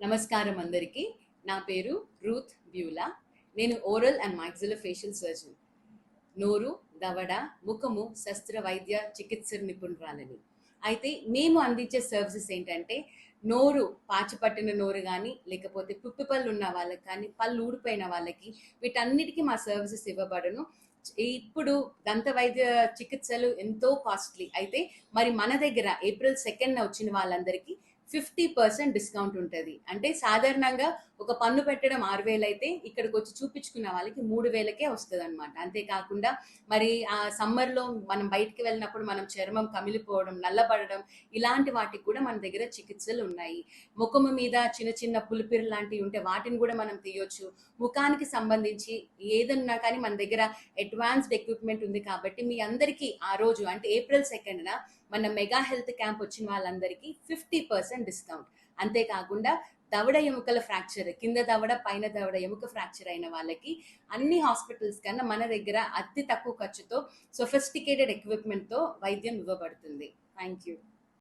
నమస్కారం అందరికీ. నా పేరు రూత్ బ్యూలా. నేను ఓరల్ అండ్ మాక్సిలోఫేషియల్ సర్జన్. నోరు, దవడ, ముఖము శస్త్ర వైద్య చికిత్స నిపుణురాలని. అయితే మేము అందించే సర్వీసెస్ ఏంటంటే, నోరు పాచిపట్టిన నోరు కానీ, లేకపోతే పుప్పిపళ్ళు ఉన్న వాళ్ళకి కానీ, పళ్ళు ఊడిపోయిన వాళ్ళకి, వీటన్నిటికీ మా సర్వీసెస్ ఇవ్వబడును. ఇప్పుడు దంత వైద్య చికిత్సలు ఎంతో కాస్ట్లీ. అయితే మరి మన దగ్గర ఏప్రిల్ 2న వచ్చిన వాళ్ళందరికీ 50% డిస్కౌంట్ ఉంటుంది. అంటే సాధారణంగా ఒక పన్ను పెట్టడం 6,000 అయితే ఇక్కడికి వచ్చి చూపించుకున్న వాళ్ళకి 3,000కే వస్తుంది అనమాట. అంతేకాకుండా మరి ఆ సమ్మర్లో మనం బయటికి వెళ్ళినప్పుడు మనం చర్మం కమిలిపోవడం, నల్లబడడం, ఇలాంటి వాటికి కూడా మన దగ్గర చికిత్సలు ఉన్నాయి. ముఖము మీద చిన్న చిన్న పులిపిరి లాంటివి ఉంటే వాటిని కూడా మనం తీయొచ్చు. ముఖానికి సంబంధించి ఏదన్నా కానీ మన దగ్గర అడ్వాన్స్డ్ ఎక్విప్మెంట్ ఉంది కాబట్టి మీ అందరికీ ఆ రోజు అంటే ఏప్రిల్ 2న మన మెగా హెల్త్ క్యాంప్ వచ్చిన వాళ్ళందరికీ 50% డిస్కౌంట్. అంతేకాకుండా దవడ ఎముకల ఫ్రాక్చర్, కింద దవడ పైన దవడ ఎముక ఫ్రాక్చర్ అయిన వాళ్ళకి అన్ని హాస్పిటల్స్ కన్నా మన దగ్గర అతి తక్కువ ఖర్చుతో సొఫిస్టికేటెడ్ ఎక్విప్మెంట్తో వైద్యం ఇవ్వబడుతుంది. Thank you.